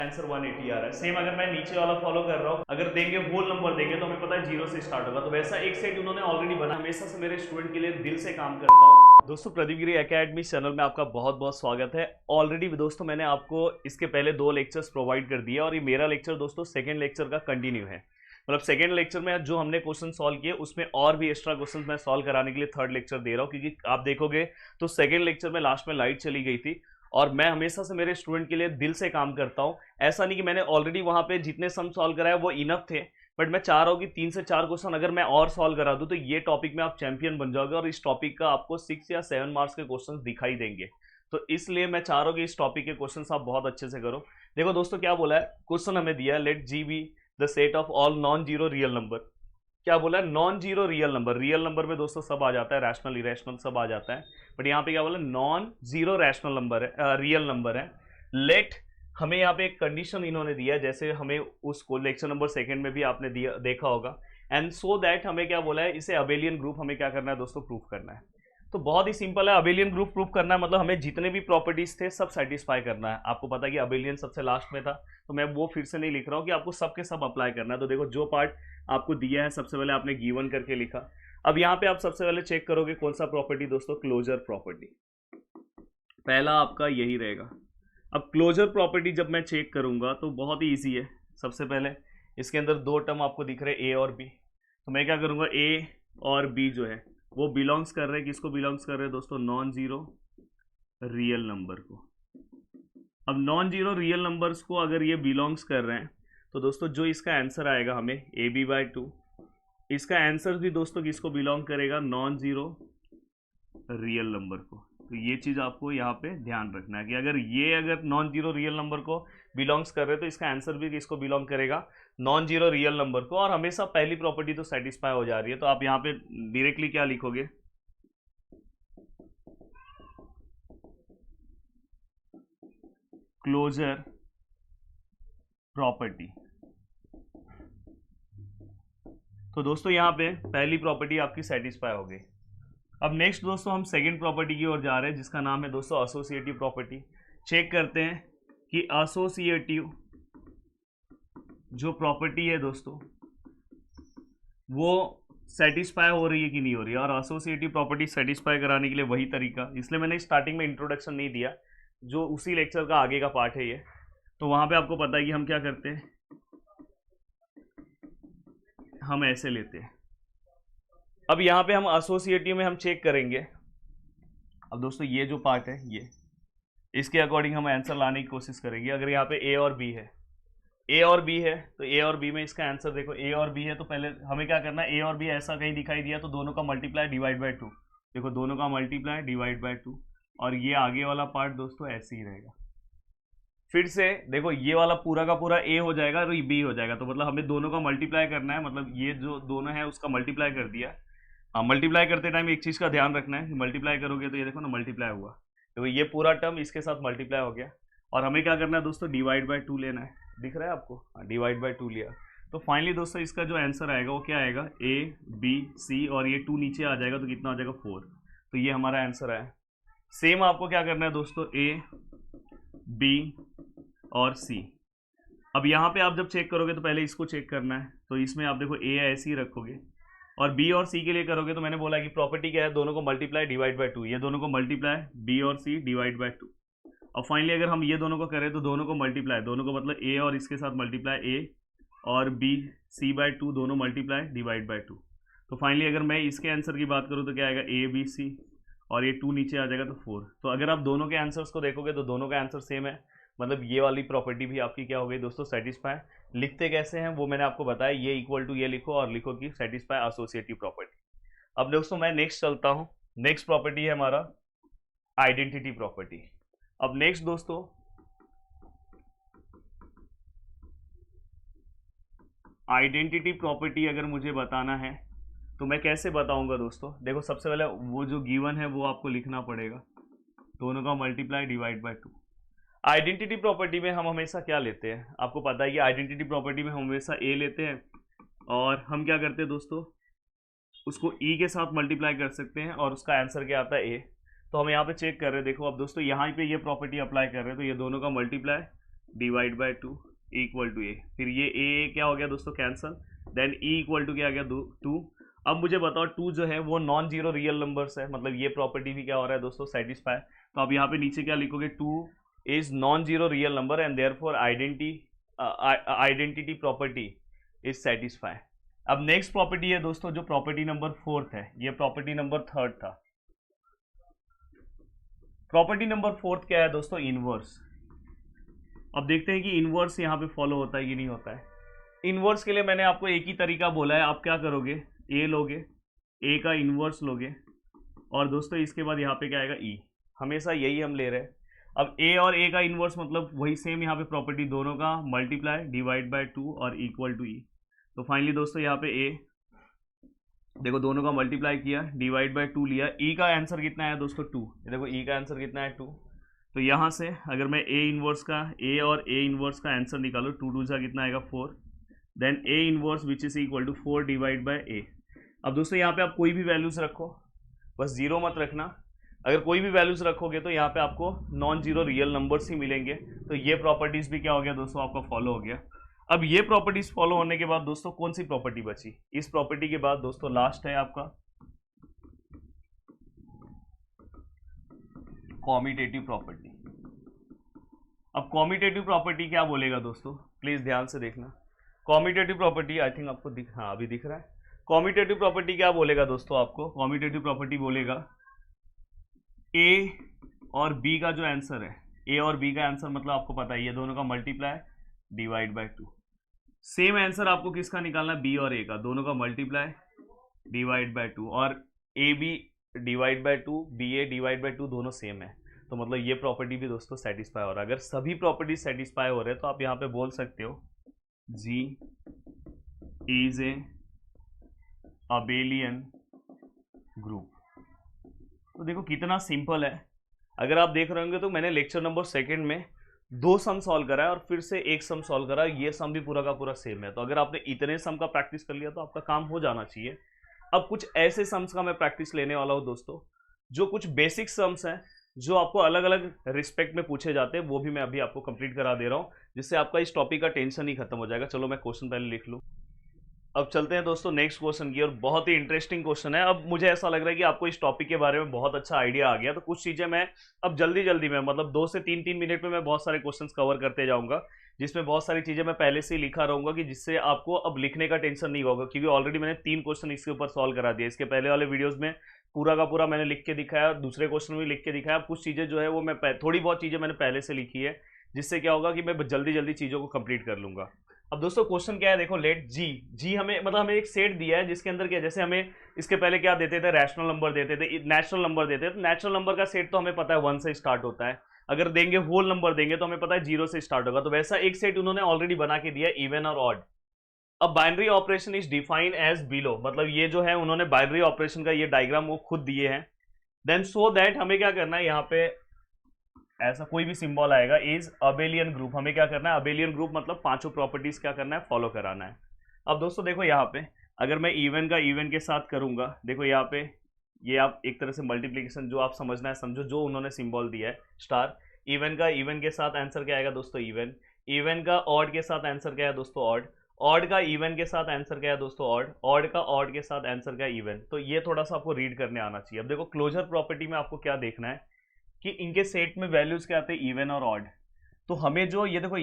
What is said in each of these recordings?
Answer 180 आ रहा है। Same अगर मैं नीचे वाला फॉलो कर रहा हूँ, अगर देंगे होल नंबर देंगे तो हमें पता है 0 से स्टार्ट होगा, तो वैसा एक सेट उन्होंने ऑलरेडी बना। हमेशा से मेरे स्टूडेंट के लिए दिल से काम करता हूँ। दोस्तों प्रदीप गिरी एकेडमी चैनल में आपका बहुत बहुत स्वागत है। ऑलरेडी दोस्तों मैंने आपको इसके पहले 2 लेक्चर्स प्रोवाइड कर दिए और ये मेरा लेक्चर दोस्तों सेकेंड लेक्चर का कंटिन्यू है। मतलब सेकेंड लेक्चर में जो हमने क्वेश्चन सॉल्व किए उसमें और भी एक्स्ट्रा क्वेश्चन मैं सॉल्व कराने के लिए थर्ड लेक्चर दे रहा हूँ, क्योंकि आप देखोगे तो सेकेंड लेक्चर में लास्ट में लाइट चली गई थी और मैं हमेशा से मेरे स्टूडेंट के लिए दिल से काम करता हूं। ऐसा नहीं कि मैंने ऑलरेडी वहां पे जितने सम सॉल्व कराए वो इनफ थे, बट मैं चाह रहा हूं कि 3 से 4 क्वेश्चन अगर मैं और सॉल्व करा दूं तो ये टॉपिक में आप चैंपियन बन जाओगे और इस टॉपिक का आपको 6 या 7 मार्क्स के क्वेश्चन दिखाई देंगे। तो इसलिए मैं चाह रहा हूं कि इस टॉपिक के क्वेश्चन आप बहुत अच्छे से करो। देखो दोस्तों क्या बोला है, क्वेश्चन हमें दिया है, let G be the set of all non zero real number. क्या बोला है, non zero real number. Real number में दोस्तों सब आ जाता है, रैशनल इरेशनल सब आ जाता है, बट यहाँ पे क्या बोला, नॉन जीरो रैशनल नंबर है, रियल नंबर है। लेट, हमें यहाँ पे एक कंडीशन इन्होंने दिया है, जैसे हमें उसको लेक्चर नंबर सेकंड में भी आपने दिया देखा होगा। एंड सो दैट हमें क्या बोला है, इसे अबेलियन ग्रुप हमें क्या करना है दोस्तों, प्रूफ करना है। तो बहुत ही सिंपल है, अबेलियन ग्रुप प्रूफ करना है, मतलब हमें जितने भी प्रॉपर्टीज थे सब सेटिस्फाई करना है। आपको पता है कि अबेलियन सबसे लास्ट में था, तो मैं वो फिर से नहीं लिख रहा हूँ कि आपको सबके सब अप्लाई करना है। तो देखो जो पार्ट आपको दिया है सबसे पहले आपने गिवन करके लिखा। अब यहाँ पे आप सबसे पहले चेक करोगे कौन सा प्रॉपर्टी दोस्तों, क्लोजर प्रॉपर्टी। पहला आपका यही रहेगा। अब क्लोजर प्रॉपर्टी जब मैं चेक करूंगा तो बहुत ही इजी है। सबसे पहले इसके अंदर 2 टर्म आपको दिख रहे हैं, ए और बी। तो मैं क्या करूंगा, ए और बी जो है वो बिलोंग्स कर रहे हैं, किसको बिलोंग्स कर रहे हैं दोस्तों, नॉन जीरो रियल नंबर को। अब नॉन जीरो रियल नंबर्स को अगर ये बिलोंग्स कर रहे हैं तो दोस्तों जो इसका आंसर आएगा हमें ए बी बाई 2, इसका आंसर भी दोस्तों किसको बिलोंग करेगा, नॉन जीरो रियल नंबर को। तो ये चीज़ आपको यहाँ पे ध्यान रखना है कि अगर नॉन जीरो रियल नंबर को बिलोंग्स कर रहे हैं तो इसका आंसर भी किसको बिलोंग करेगा, नॉन जीरो रियल नंबर को। और हमेशा पहली प्रॉपर्टी तो सेटिस्फाई हो जा रही है, तो आप यहाँ पे डायरेक्टली क्या लिखोगे, क्लोजर प्रॉपर्टी। तो दोस्तों यहाँ पे पहली प्रॉपर्टी आपकी सेटिस्फाई हो गई। अब नेक्स्ट दोस्तों हम सेकंड प्रॉपर्टी की ओर जा रहे हैं, जिसका नाम है दोस्तों एसोसिएटिव प्रॉपर्टी। चेक करते हैं कि एसोसिएटिव जो प्रॉपर्टी है दोस्तों वो सेटिस्फाई हो रही है कि नहीं हो रही है। और एसोसिएटिव प्रॉपर्टी सेटिस्फाई कराने के लिए वही तरीका, इसलिए मैंने स्टार्टिंग में इंट्रोडक्शन नहीं दिया, जो उसी लेक्चर का आगे का पार्ट है ये। तो वहां पे आपको पता है कि हम क्या करते हैं, हम ऐसे लेते हैं। अब यहाँ पे हम एसोसिएटिव में हम चेक करेंगे। अब दोस्तों ये जो पार्ट है ये, इसके अकॉर्डिंग हम आंसर लाने की कोशिश करेंगे। अगर यहाँ पे ए और बी है, ए और बी है तो ए और बी में इसका आंसर देखो, ए और बी है तो पहले हमें क्या करना है, ए और बी ऐसा कहीं दिखाई दिया तो दोनों का मल्टीप्लाई डिवाइड बाय 2। देखो दोनों का मल्टीप्लाई डिवाइड बाय 2, और ये आगे वाला पार्ट दोस्तों ऐसे ही रहेगा। फिर से देखो ये वाला पूरा का पूरा ए हो जाएगा और ये बी हो जाएगा, तो मतलब हमें दोनों का मल्टीप्लाई करना है, मतलब ये जो दोनों है उसका मल्टीप्लाई कर दिया। हाँ, मल्टीप्लाई करते टाइम एक चीज़ का ध्यान रखना है कि मल्टीप्लाई करोगे तो ये देखो ना मल्टीप्लाई हुआ, तो ये पूरा टर्म इसके साथ मल्टीप्लाई हो गया। और हमें क्या करना है दोस्तों, डिवाइड बाय 2 लेना है। दिख रहा है आपको, हाँ डिवाइड बाय 2 लिया। तो फाइनली दोस्तों इसका जो आंसर आएगा वो क्या आएगा, ए बी सी, और ये 2 नीचे आ जाएगा तो कितना हो जाएगा, 4। तो ये हमारा आंसर है। सेम आपको क्या करना है दोस्तों, ए बी और सी। अब यहाँ पे आप जब चेक करोगे तो पहले इसको चेक करना है, तो इसमें आप देखो ए ऐसे ही रखोगे, और बी और सी के लिए करोगे तो मैंने बोला कि प्रॉपर्टी क्या है, दोनों को मल्टीप्लाई डिवाइड बाय 2। ये दोनों को मल्टीप्लाई बी और सी डिवाइड बाय 2। और फाइनली अगर हम ये दोनों को करें तो दोनों को मल्टीप्लाई, दोनों को मतलब ए और इसके साथ मल्टीप्लाई, ए और बी सी बाय 2 दोनों मल्टीप्लाई डिवाइड बाय 2। तो फाइनली अगर मैं इसके आंसर की बात करूँ तो क्या आएगा, ए बी सी, और ये 2 नीचे आ जाएगा तो 4। तो अगर आप दोनों के आंसर्स को देखोगे तो दोनों का आंसर सेम है, मतलब ये वाली प्रॉपर्टी भी आपकी क्या हो गई दोस्तों, सेटिस्फाई। लिखते कैसे हैं वो मैंने आपको बताया, ये इक्वल टू ये लिखो और लिखो कि सेटिस्फाई एसोसिएटिव प्रॉपर्टी। अब दोस्तों मैं नेक्स्ट चलता हूं। नेक्स्ट प्रॉपर्टी है हमारा आइडेंटिटी प्रॉपर्टी। अब नेक्स्ट दोस्तों आइडेंटिटी प्रॉपर्टी अगर मुझे बताना है तो मैं कैसे बताऊंगा दोस्तों, देखो सबसे पहले वो जो गिवन है वो आपको लिखना पड़ेगा, दोनों का multiply divide by 2। Identity property में हम हमेशा क्या लेते हैं, आपको पता है कि आइडेंटिटी प्रॉपर्टी में हम हमेशा ए लेते हैं, और हम क्या करते हैं दोस्तों, उसको ई के साथ मल्टीप्लाई कर सकते हैं और उसका आंसर क्या आता है, ए। तो हम यहाँ पे चेक कर रहे हैं, देखो अब दोस्तों यहाँ पे ये प्रॉपर्टी अप्लाई कर रहे हैं, तो ये दोनों का multiply divide by 2 equal to a. फिर ये ए क्या हो गया दोस्तों, cancel. Then e equal to क्या आ गया, 2। अब मुझे बताओ 2 जो है वो नॉन जीरो रियल नंबर्स है, मतलब ये प्रॉपर्टी भी क्या हो रहा है दोस्तों, सेटिस्फाई। तो आप यहाँ पे नीचे क्या लिखोगे, 2 is non zero real number and therefore identity property is satisfy. अब नेक्स्ट प्रॉपर्टी है दोस्तों जो प्रॉपर्टी नंबर 4 है, ये प्रॉपर्टी नंबर 3 था। प्रॉपर्टी नंबर 4 क्या है दोस्तों, इनवर्स। अब देखते हैं कि इनवर्स यहाँ पे फॉलो होता है कि नहीं होता है। इनवर्स के लिए मैंने आपको एक ही तरीका बोला है, आप क्या करोगे, ए लोगे, ए का इनवर्स लोगे और दोस्तों इसके बाद यहाँ पे क्या आएगा, ई। हमेशा यही हम ले रहे हैं। अब ए और ए का इनवर्स मतलब वही सेम यहाँ पे प्रॉपर्टी, दोनों का मल्टीप्लाई डिवाइड बाय 2 और इक्वल टू ई। तो फाइनली दोस्तों यहाँ पे ए देखो दोनों का मल्टीप्लाई किया, डिवाइड बाय 2 लिया, ई का आंसर कितना है दोस्तों 2। देखो ई का आंसर कितना है 2। तो यहाँ से अगर मैं ए इनवर्स का, ए और ए इनवर्स का आंसर निकालो, 2 2 कितना आएगा 4। Then a inverse which is equal to 4 divide by a. अब दोस्तों यहाँ पे आप कोई भी वैल्यूज रखो, बस जीरो मत रखना। अगर कोई भी वैल्यूज रखोगे तो यहाँ पे आपको नॉन जीरो रियल नंबर्स ही मिलेंगे। तो ये प्रॉपर्टीज भी क्या हो गया दोस्तों, आपका फॉलो हो गया। अब ये प्रॉपर्टीज फॉलो होने के बाद दोस्तों कौन सी प्रॉपर्टी बची, इस प्रॉपर्टी के बाद दोस्तों लास्ट है आपका कॉम्यूटेटिव प्रॉपर्टी। अब कॉम्यूटेटिव प्रॉपर्टी क्या बोलेगा दोस्तों, प्लीज ध्यान से देखना। कॉम्यूटेटिव प्रॉपर्टी आई थिंक आपको हाँ अभी दिख रहा है। कॉम्यूटेटिव प्रॉपर्टी क्या बोलेगा दोस्तों, आपको कॉम्यूटेटिव प्रॉपर्टी बोलेगा ए और बी का जो आंसर है, ए और बी का आंसर मतलब आपको पता है ये दोनों का multiply divide by 2। Same answer आपको किसका निकालना है, बी और ए का, दोनों का मल्टीप्लाई डिवाइड बाय 2 और a b divide by 2, b a divide by 2 दोनों सेम है। तो मतलब ये प्रॉपर्टी भी दोस्तों सेटिस्फाई हो रहा है। अगर सभी प्रॉपर्टी सेटिस्फाई हो रहे हैं तो आप यहाँ पे बोल सकते हो जी इज ए अबेलियन ग्रुप। तो देखो कितना सिंपल है। अगर आप देख रहे होंगे तो मैंने लेक्चर नंबर 2 में 2 सम सॉल्व करा है और फिर से 1 सम सॉल्व करा है, ये सम भी पूरा का पूरा सेम है। तो अगर आपने इतने सम का प्रैक्टिस कर लिया तो आपका काम हो जाना चाहिए। अब कुछ ऐसे सम्स का मैं प्रैक्टिस लेने वाला हूँ दोस्तों, जो कुछ बेसिक सम्स हैं जो आपको अलग अलग रिस्पेक्ट में पूछे जाते हैं, वो भी मैं अभी आपको कंप्लीट करा दे रहा हूँ, जिससे आपका इस टॉपिक का टेंशन ही खत्म हो जाएगा। चलो मैं क्वेश्चन पहले लिख लूँ। अब चलते हैं दोस्तों नेक्स्ट क्वेश्चन की, और बहुत ही इंटरेस्टिंग क्वेश्चन है। अब मुझे ऐसा लग रहा है कि आपको इस टॉपिक के बारे में बहुत अच्छा आइडिया आ गया। तो कुछ चीज़ें मैं अब जल्दी में मतलब 2 से 3 मिनट में मैं बहुत सारे क्वेश्चंस कवर करते जाऊंगा, जिसमें बहुत सारी चीज़ें मैं पहले से ही लिखा रहूंगा, कि जिससे आपको अब लिखने का टेंशन नहीं होगा, क्योंकि ऑलरेडी मैंने 3 क्वेश्चन इसके ऊपर सॉल्व करा दिया। इसके पहले वाले वीडियोज़ में पूरा का पूरा मैंने लिख के दिखाया, दूसरे क्वेश्चन में लिख के दिखाया। कुछ चीज़ें जो है वो मैं थोड़ी बहुत चीज़ें मैंने पहले से लिखी है, जिससे क्या होगा कि मैं जल्दी चीज़ों को कंप्लीट कर लूंगा। अब दोस्तों क्वेश्चन क्या है, देखो लेट जी हमें मतलब हमें एक सेट दिया है, जिसके अंदर क्या, जैसे हमें इसके पहले क्या देते थे, रैशनल नंबर देते थे, नेचुरल नंबर देते थे। तो नेचुरल नंबर का सेट तो हमें पता है 1 से स्टार्ट होता है। अगर देंगे होल नंबर देंगे तो हमें पता है 0 से स्टार्ट होगा। तो वैसा एक सेट उन्होंने ऑलरेडी बना के दिया, इवन और ऑड। अब binary operation is defined as below, मतलब ये जो है उन्होंने बाइनरी ऑपरेशन का ये डायग्राम वो खुद दिए हैं। देन सो दैट हमें क्या करना है, यहाँ पे ऐसा कोई भी सिंबल आएगा, इज अबेलियन ग्रुप। हमें क्या करना है, अबेलियन ग्रुप मतलब 5 प्रॉपर्टीज क्या करना है, फॉलो कराना है। अब दोस्तों देखो यहाँ पे अगर मैं इवन का इवन के साथ करूंगा, देखो यहाँ पे ये आप एक तरह से मल्टीप्लीकेशन जो आप समझना है समझो, जो उन्होंने सिंबल दिया है स्टार। इवन का इवन के साथ आंसर क्या आएगा दोस्तों, इवन। इवन का ऑड के साथ आंसर क्या है दोस्तों, ऑड। ऑड का इवन के साथ आंसर क्या है दोस्तों, ऑड। ऑड का ऑड के साथ आंसर क्या है, इवन। तो ये थोड़ा सा आपको रीड करने आना चाहिए। अब देखो क्लोजर प्रॉपर्टी में आपको क्या देखना है कि इनके सेट में वैल्यूज क्या आते हैं, इवन और ऑड। तो हमें जो ये देखो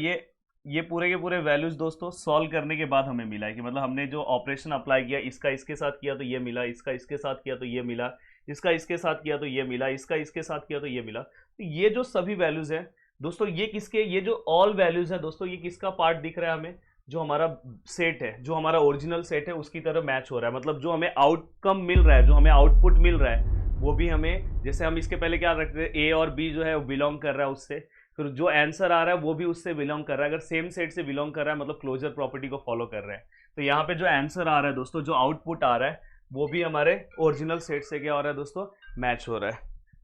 ये पूरे के पूरे वैल्यूज दोस्तों सॉल्व करने के बाद हमें मिला है, कि मतलब हमने जो ऑपरेशन अप्लाई किया, इसका इसके साथ किया तो ये मिला, इसका इसके साथ किया तो ये मिला, इसका इसके साथ किया तो ये मिला, इसका इसके साथ किया तो ये मिला। तो ये जो सभी वैल्यूज है दोस्तों, ये किसके, ये जो ऑल वैल्यूज है दोस्तों, ये किसका पार्ट दिख रहा है हमें, जो हमारा सेट है, जो हमारा ओरिजिनल सेट है उसकी तरह मैच हो रहा है। मतलब जो हमें आउटकम मिल रहा है, जो हमें आउटपुट मिल रहा है, वो भी हमें, जैसे हम इसके पहले क्या रखते थे, ए और बी जो है वो बिलोंग कर रहा है उससे, फिर जो आंसर आ रहा है वो भी उससे बिलोंग कर रहा है। अगर सेम सेट से बिलोंग कर रहा है मतलब क्लोजर प्रॉपर्टी को फॉलो कर रहा है। तो यहाँ पे जो आंसर आ रहा है दोस्तों, जो आउटपुट आ रहा है, वो भी हमारे ओरिजिनल सेट से क्या हो रहा है दोस्तों, मैच हो रहा है।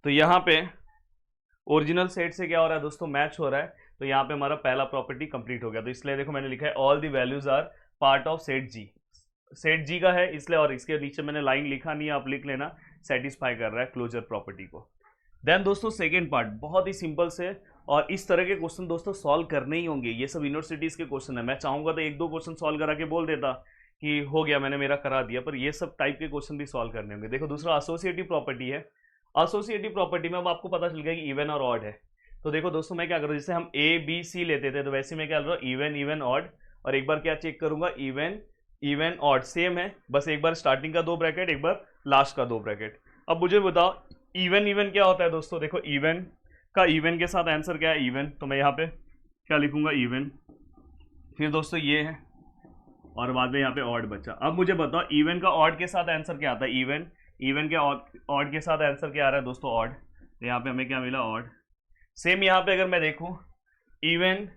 तो यहाँ पे ओरिजिनल सेट से क्या हो रहा है दोस्तों, मैच हो रहा है। तो यहाँ पे हमारा पहला प्रॉपर्टी कंप्लीट हो गया। तो इसलिए देखो मैंने लिखा है all the values are part of set G. Set G का है इसलिए, और इसके नीचे मैंने लाइन लिखा नहीं है, आप लिख लेना, सेटिस्फाई कर रहा है क्लोजर प्रॉपर्टी को। देन दोस्तों सेकेंड पार्ट बहुत ही सिंपल से और इस तरह के क्वेश्चन दोस्तों सॉल्व करने ही होंगे। ये सब यूनिवर्सिटीज़ के क्वेश्चन है। मैं चाहूँगा तो एक दो क्वेश्चन सॉल्व करा के बोल देता कि हो गया, मैंने मेरा करा दिया, पर ये सब टाइप के क्वेश्चन भी सॉल्व करने होंगे। देखो दूसरा एसोसिएटिव प्रॉपर्टी है। एसोसिएटिव प्रॉपर्टी में अब आपको पता चल गया कि इवन और ऑड है। तो देखो दोस्तों मैं क्या कर रहा हूँ, जैसे हम ए बी सी लेते थे तो वैसे मैं क्या कर रहा हूँ, इवन इवन ऑड, और एक बार क्या चेक करूंगा, इवन इवन ऑड सेम है, बस एक बार स्टार्टिंग का 2 ब्रैकेट, एक बार लास्ट का 2 ब्रैकेट। अब मुझे बताओ इवन इवन क्या होता है दोस्तों। देखो इवन का इवन के साथ आंसर क्या है, इवन, तो मैं यहाँ पे क्या लिखूंगा, इवन, फिर दोस्तों ये है, और बाद में यहाँ पे ऑड बचा। अब मुझे बताओ इवन का ऑड के साथ आंसर क्या आता है, इवन, इवन के ऑड के साथ आंसर क्या आ रहा है दोस्तों, ऑड, तो यहाँ पे हमें क्या मिला, ऑड। सेम यहाँ पे अगर मैं देखूँ इवन,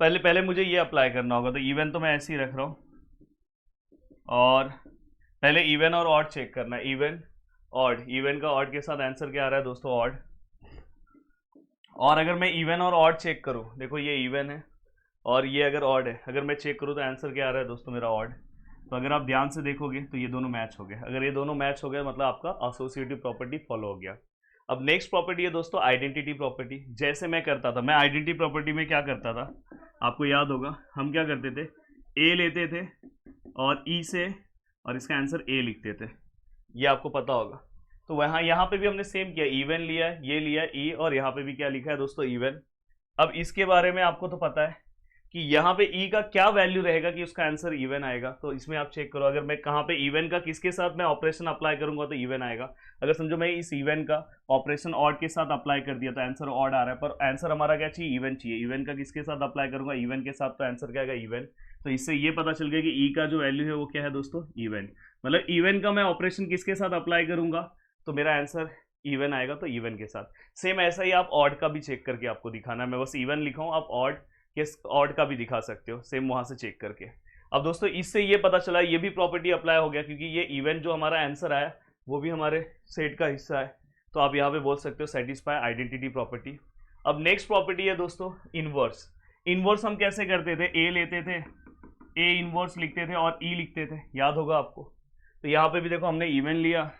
पहले मुझे ये अप्लाई करना होगा, तो इवन तो मैं ऐसे ही रख रहा हूँ, और पहले इवन और ऑड चेक करना है, इवन ऑड, इवन का ऑड के साथ आंसर क्या आ रहा है दोस्तों, ऑड। और अगर मैं इवन और ऑड चेक करूँ, देखो ये इवन है और ये अगर ऑड है, अगर मैं चेक करूँ तो आंसर क्या आ रहा है दोस्तों, मेरा ऑड। तो अगर आप ध्यान से देखोगे तो ये दोनों मैच हो गए। अगर ये दोनों मैच हो गए मतलब आपका एसोसिएटिव प्रॉपर्टी फॉलो हो गया। अब नेक्स्ट प्रॉपर्टी है दोस्तों आइडेंटिटी प्रॉपर्टी। जैसे मैं करता था, मैं आइडेंटिटी प्रॉपर्टी में क्या करता था, आपको याद होगा, हम क्या करते थे, ए लेते थे और ई से, और इसका आंसर ए लिखते थे, ये आपको पता होगा। तो वहाँ यहाँ पे भी हमने सेम किया, इवन लिया, ये लिया ई, और यहाँ पे भी क्या लिखा है दोस्तों, इवन। अब इसके बारे में आपको तो पता है कि यहाँ पे ई का क्या वैल्यू रहेगा कि उसका आंसर इवन आएगा। तो इसमें आप चेक करो, अगर मैं कहाँ पे इवन का किसके साथ मैं ऑपरेशन अप्लाई करूंगा तो इवन आएगा। अगर समझो मैं इस इवन का ऑपरेशन ऑड के साथ अप्लाई कर दिया तो आंसर ऑड आ रहा है, पर आंसर हमारा क्या चाहिए, इवन चाहिए। इवन का किसके साथ अप्लाई करूंगा, इवन के साथ, तो आंसर क्या आएगा, इवन। तो इससे ये पता चल गया कि ई का जो वैल्यू है वो क्या है दोस्तों, इवन। मतलब इवन का मैं ऑपरेशन किसके साथ अप्लाई करूंगा तो मेरा आंसर इवन आएगा, तो इवन के साथ। सेम ऐसा ही आप ऑड का भी चेक करके आपको दिखाना है। मैं बस इवन लिखा हूँ, आप ऑड का भी दिखा सकते हो, सेम वहां से चेक करके। अब दोस्तों इससे ये पता चला, ये भी प्रॉपर्टी अप्लाई हो गया, क्योंकि ये इवन जो हमारा आंसर आया वो भी हमारे सेट का हिस्सा है। तो आप यहाँ पे बोल सकते हो सेटिस्फाई आइडेंटिटी प्रॉपर्टी। अब नेक्स्ट प्रॉपर्टी है दोस्तों इनवर्स। इनवर्स हम कैसे करते थे, ए लेते थे, ए इनवर्स लिखते थे और ई लिखते थे, याद होगा आपको। तो यहाँ पे भी देखो हमने इवन लिया,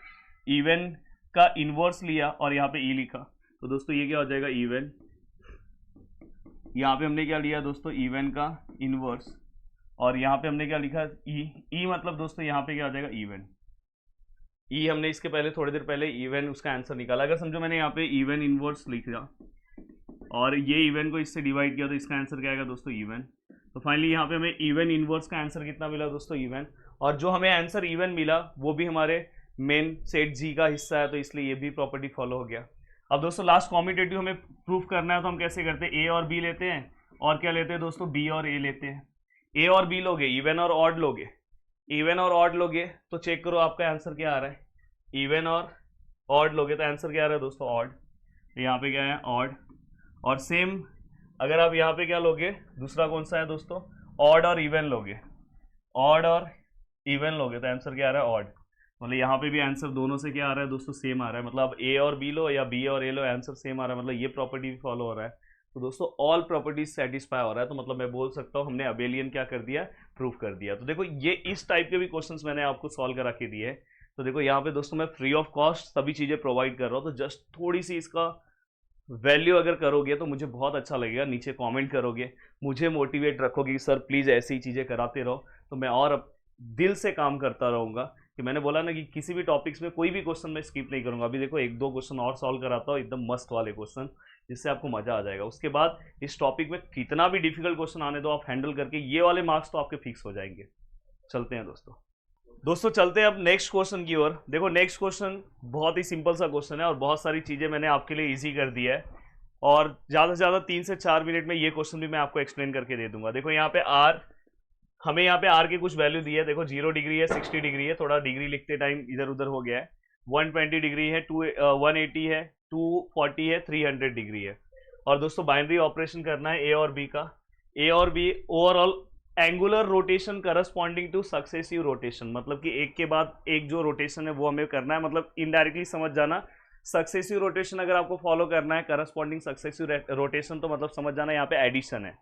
इवन का इनवर्स लिया और यहाँ पे ई लिखा, तो दोस्तों ये क्या हो जाएगा, इवन। यहाँ पे हमने क्या लिया दोस्तों, इवन का इनवर्स, और यहाँ पे हमने क्या लिखा, ई मतलब दोस्तों यहाँ पे क्या हो जाएगा, इवन। ई हमने इसके पहले थोड़ी देर पहले इवन उसका आंसर निकाला। अगर समझो मैंने यहाँ पे इवन इनवर्स लिख दिया और ये इवन को इससे डिवाइड किया तो इसका आंसर क्या आएगा दोस्तों, इवन। तो फाइनली यहाँ पे हमें इवन इनवर्स का आंसर कितना मिला दोस्तों, इवन। और जो हमें आंसर इवन मिला वो भी हमारे मेन सेट जी का हिस्सा है, तो इसलिए ये भी प्रॉपर्टी फॉलो हो गया। अब दोस्तों लास्ट कॉम्यूटेटिव हमें प्रूफ करना है, तो हम कैसे करते हैं, ए और बी लेते हैं, और क्या लेते हैं दोस्तों, बी और ए लेते हैं। ए और बी लोगे, इवन और ऑड लोगे, इवन और ऑड लोगे तो चेक करो आपका आंसर क्या आ रहा है, इवन और ऑड लोगे तो आंसर क्या आ रहा है दोस्तों, ऑड। यहाँ पे क्या है, ऑड। और सेम अगर आप यहाँ पे क्या लोगे, दूसरा कौन सा है दोस्तों, ऑड और इवन लोगे, ऑड और इवन लोगे तो आंसर क्या आ रहा है, ऑड। मतलब यहाँ पे भी आंसर दोनों से क्या आ रहा है दोस्तों, सेम आ रहा है। मतलब ए और बी लो या बी और ए लो, आंसर सेम आ रहा है, मतलब ये प्रॉपर्टी भी फॉलो हो रहा है। तो दोस्तों ऑल प्रॉपर्टीज सेटिस्फाई हो रहा है, तो मतलब मैं बोल सकता हूँ हमने अबेलियन क्या कर दिया, प्रूफ कर दिया। तो देखो ये इस टाइप के भी क्वेश्चंस मैंने आपको सॉल्व करा के दिए। तो देखो यहाँ पे दोस्तों मैं फ्री ऑफ कॉस्ट सभी चीज़ें प्रोवाइड कर रहा हूँ, तो जस्ट थोड़ी सी इसका वैल्यू अगर करोगे तो मुझे बहुत अच्छा लगेगा। नीचे कमेंट करोगे, मुझे मोटिवेट रखोगे कि सर प्लीज़ ऐसी ही चीज़ें कराते रहो, तो मैं और दिल से काम करता रहूँगा। कि मैंने बोला ना कि किसी भी टॉपिक्स में कोई भी क्वेश्चन मैं स्किप नहीं करूँगा। अभी देखो एक दो क्वेश्चन और सॉल्व कराता हूँ, एकदम मस्त वाले क्वेश्चन, जिससे आपको मज़ा आ जाएगा। उसके बाद इस टॉपिक में कितना भी डिफिकल्ट क्वेश्चन आने दो, आप हैंडल करके ये वाले मार्क्स तो आपके फिक्स हो जाएंगे। चलते हैं दोस्तों चलते हैं अब नेक्स्ट क्वेश्चन की ओर। देखो नेक्स्ट क्वेश्चन बहुत ही सिंपल सा क्वेश्चन है और बहुत सारी चीज़ें मैंने आपके लिए ईजी कर दिया है, और ज़्यादा से ज़्यादा 3 से 4 मिनट में ये क्वेश्चन भी मैं आपको एक्सप्लेन करके दे दूंगा। देखो यहाँ पे आर, हमें यहाँ पे आर की कुछ वैल्यू दी है। देखो 0 डिग्री है, 60 डिग्री है, थोड़ा डिग्री लिखते टाइम इधर उधर हो गया है। 120 डिग्री है, 180 है, 240 है, 300 डिग्री है। और दोस्तों बाइनरी ऑपरेशन करना है ए और बी का। ए और b overall angular rotation corresponding to successive rotation, मतलब कि एक के बाद एक जो रोटेशन है वो हमें करना है। मतलब इनडायरेक्टली समझ जाना, सक्सेसिव रोटेशन अगर आपको फॉलो करना है, करस्पॉन्डिंग सक्सेसिव रोटेशन, तो मतलब समझ जाना यहाँ पे एडिशन है।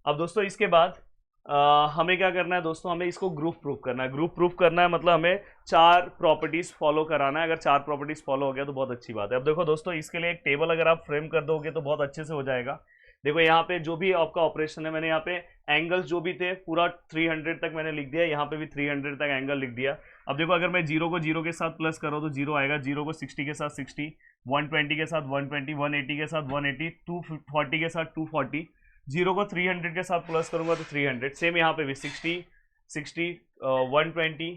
अब दोस्तों इसके बाद हमें क्या करना है दोस्तों, हमें इसको ग्रुप प्रूफ करना है। ग्रुप प्रूफ करना है मतलब हमें 4 प्रॉपर्टीज फॉलो कराना है। अगर 4 प्रॉपर्टीज फॉलो हो गया तो बहुत अच्छी बात है। अब देखो दोस्तों, इसके लिए एक टेबल अगर आप फ्रेम कर दोगे तो बहुत अच्छे से हो जाएगा। देखो यहाँ पे जो भी आपका ऑपरेशन है, मैंने यहाँ पे एंगल्स जो भी थे पूरा 300 तक मैंने लिख दिया, यहाँ पे भी 300 तक एंगल लिख दिया। अब देखो अगर मैं 0 को 0 के साथ प्लस करो तो 0 आएगा, 0 को 60 के साथ 60, 120 के साथ 120, 180 के साथ 180, 240 के साथ 240, 0 को 300 के साथ प्लस करूंगा तो 300। सेम यहाँ पे भी 60, 60, 120,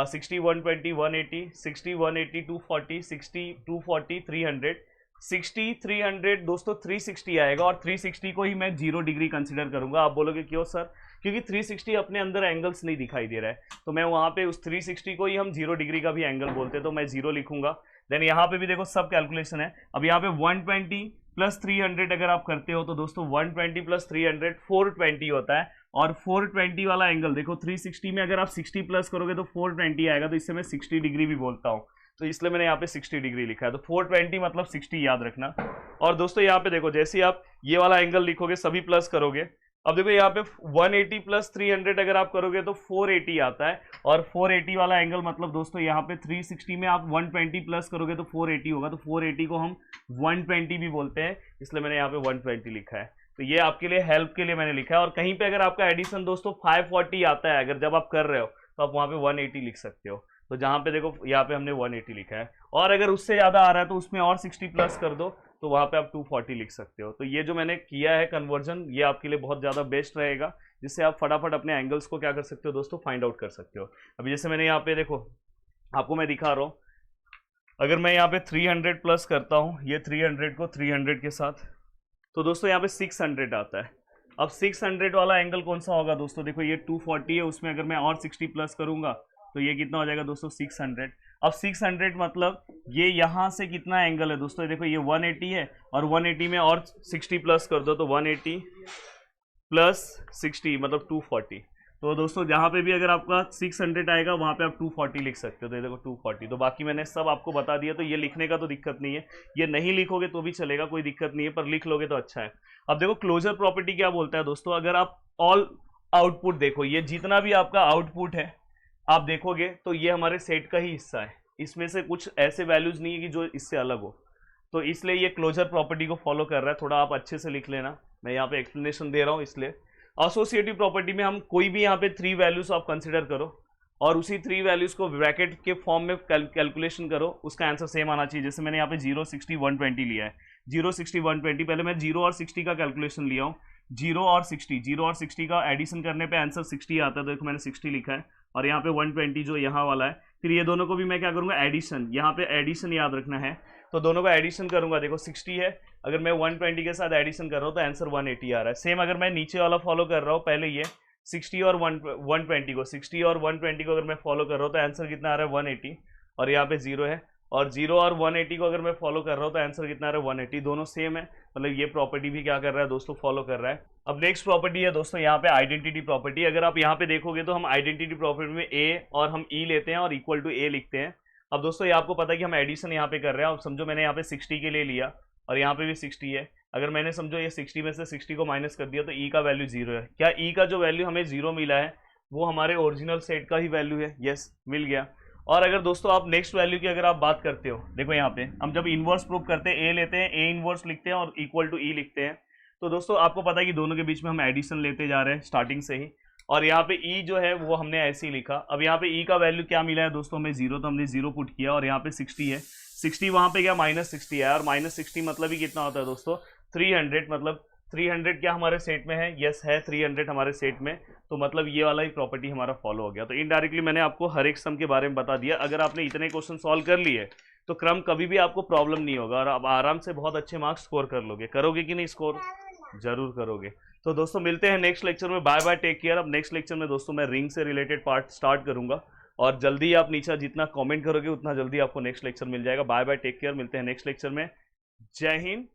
60, 120, 180, 60, 180, 240, 60, 240, 300, 60, 300 दोस्तों 360 आएगा। और 360 को ही मैं 0 डिग्री कंसिडर करूंगा। आप बोलोगे क्यों सर? क्योंकि 360 अपने अंदर एंगल्स नहीं दिखाई दे रहा है, तो मैं वहां पे उस 360 को ही हम 0 डिग्री का भी एंगल बोलते हैं, तो मैं 0 लिखूंगा। देन यहाँ पे भी देखो सब कैलकुलेशन है। अब यहाँ पे 120 प्लस 300 अगर आप करते हो तो दोस्तों 120 प्लस 300 420 होता है। और 420 वाला एंगल देखो, 360 में अगर आप 60 प्लस करोगे तो 420 आएगा, तो इससे मैं 60 डिग्री भी बोलता हूँ, तो इसलिए मैंने यहाँ पे 60 डिग्री लिखा है। तो 420 मतलब 60 याद रखना। और दोस्तों यहाँ पे देखो, जैसे आप ये वाला एंगल लिखोगे सभी प्लस करोगे, अब देखो यहाँ पे 180 प्लस 300 अगर आप करोगे तो 480 आता है। और 480 वाला एंगल मतलब दोस्तों यहाँ पे 360 में आप 120 प्लस करोगे तो 480 होगा, तो 480 को हम 120 भी बोलते हैं, इसलिए मैंने यहाँ पे 120 लिखा है। तो ये आपके लिए हेल्प के लिए मैंने लिखा है। और कहीं पे अगर आपका एडिशन दोस्तों 540 आता है, अगर जब आप कर रहे हो तो आप वहाँ पे 180 लिख सकते हो। तो जहाँ पे देखो यहाँ पे हमने 180 लिखा है, और अगर उससे ज़्यादा आ रहा है तो उसमें और 60 प्लस कर दो, तो वहाँ पे आप 240 लिख सकते हो। तो ये जो मैंने किया है कन्वर्जन, ये आपके लिए बहुत ज़्यादा बेस्ट रहेगा, जिससे आप फटाफट अपने एंगल्स को क्या कर सकते हो दोस्तों, फाइंड आउट कर सकते हो। अभी जैसे मैंने यहाँ पे देखो, आपको मैं दिखा रहा हूँ, अगर मैं यहाँ पे 300 प्लस करता हूँ, ये 300 को 300 के साथ, तो दोस्तों यहाँ पे 600 आता है। अब 600 वाला एंगल कौन सा होगा दोस्तों, देखो ये 240 है, उसमें अगर मैं और 60 प्लस करूंगा तो ये कितना हो जाएगा दोस्तों, 600। अब 600 मतलब ये यहाँ से कितना एंगल है दोस्तों, देखो ये 180 है, और 180 में और 60 प्लस कर दो तो 180 प्लस 60 मतलब 240। तो दोस्तों जहाँ पे भी अगर आपका 600 आएगा वहाँ पे आप 240 लिख सकते हो। तो ये देखो 240, तो बाकी मैंने सब आपको बता दिया, तो ये लिखने का तो दिक्कत नहीं है, ये नहीं लिखोगे तो भी चलेगा, कोई दिक्कत नहीं है, पर लिख लोगे तो अच्छा है। अब देखो क्लोजर प्रॉपर्टी क्या बोलता है दोस्तों, अगर आप ऑल आउटपुट देखो, ये जितना भी आपका आउटपुट है आप देखोगे तो ये हमारे सेट का ही हिस्सा है, इसमें से कुछ ऐसे वैल्यूज नहीं है कि जो इससे अलग हो, तो इसलिए ये क्लोजर प्रॉपर्टी को फॉलो कर रहा है। थोड़ा आप अच्छे से लिख लेना, मैं यहाँ पे एक्सप्लेनेशन दे रहा हूँ इसलिए। एसोसिएटिव प्रॉपर्टी में हम कोई भी यहाँ पे 3 वैल्यूज आप कंसिडर करो और उसी 3 वैल्यूज को ब्रैकेट के फॉर्म में कैलकुलेशन करो, उसका आंसर सेम आना चाहिए। जैसे मैंने यहाँ पे 0, 60, 120 लिया है, 0, 60, 120, पहले मैं 0 और 60 का कैलकुलेशन लिया हूँ। 0 और 60 का एडिशन करने पे आंसर 60 आता है, देखो मैंने 60 लिखा है, और यहाँ पे 120 जो यहाँ वाला है, फिर ये दोनों को भी मैं क्या करूँगा, एडिशन, यहाँ पे एडिशन याद रखना है, तो दोनों का एडिशन करूंगा। देखो 60 है, अगर मैं 120 के साथ एडिशन कर रहा हूँ तो आंसर 180 आ रहा है। सेम अगर मैं नीचे वाला फॉलो कर रहा हूँ, पहले ये 60 और 120 को, 60 और 120 को अगर मैं फॉलो कर रहा हूँ तो आंसर कितना आ रहा है, 180, और यहाँ पे 0 है, और 0 और 180 को अगर मैं फॉलो कर रहा हूँ तो आंसर कितना आ रहा है, 180, दोनों सेम है, मतलब ये प्रॉपर्टी भी क्या कर रहा है दोस्तों, फॉलो कर रहा है। अब नेक्स्ट प्रॉपर्टी है दोस्तों यहाँ पे आइडेंटिटी प्रॉपर्टी। अगर आप यहाँ पे देखोगे तो हम आइडेंटिटी प्रॉपर्टी में ए और हम ई लेते हैं और इक्वल टू ए लिखते हैं। अब दोस्तों ये आपको पता है कि हम एडिशन यहाँ पे कर रहे हैं। अब समझो मैंने यहाँ पे 60 के लिए लिया और यहाँ पे भी 60 है, अगर मैंने समझो ये 60 में से 60 को माइनस कर दिया तो ई का वैल्यू 0 है। क्या ई का जो वैल्यू हमें 0 मिला है वो हमारे ओरिजिनल सेट का ही वैल्यू है? यस, मिल गया। और अगर दोस्तों आप नेक्स्ट वैल्यू की अगर आप बात करते हो, देखो यहाँ पे हम जब इनवर्स प्रूव करते हैं, ए लेते हैं, ए इनवर्स लिखते हैं और इक्वल टू ई लिखते हैं, तो दोस्तों आपको पता है कि दोनों के बीच में हम एडिशन लेते जा रहे हैं स्टार्टिंग से ही, और यहाँ पे ई जो है वो हमने ऐसे ही लिखा। अब यहाँ पे ई का वैल्यू क्या मिला है दोस्तों, हमें 0, तो हमने 0 पुट किया, और यहाँ पे 60 है, 60 वहाँ पे क्या -60 है, और -60 मतलब ही कितना होता है दोस्तों, 300, मतलब 300 क्या हमारे सेट में है? यस है, 300 हमारे सेट में, तो मतलब ये वाला ही प्रॉपर्टी हमारा फॉलो हो गया। तो इनडायरेक्टली मैंने आपको हर एक सम के बारे में बता दिया। अगर आपने इतने क्वेश्चन सॉल्व कर लिए तो क्रम कभी भी आपको प्रॉब्लम नहीं होगा, और आप आराम से बहुत अच्छे मार्क्स स्कोर कर लोगे। करोगे कि नहीं स्कोर? जरूर करोगे। तो दोस्तों मिलते हैं नेक्स्ट लेक्चर में, बाय बाय, टेक केयर। अब नेक्स्ट लेक्चर में दोस्तों मैं रिंग से रिलेटेड पार्ट स्टार्ट करूंगा, और जल्दी आप नीचे जितना कमेंट करोगे उतना जल्दी आपको नेक्स्ट लेक्चर मिल जाएगा। बाय बाय, टेक केयर, मिलते हैं नेक्स्ट लेक्चर में। जय हिंद,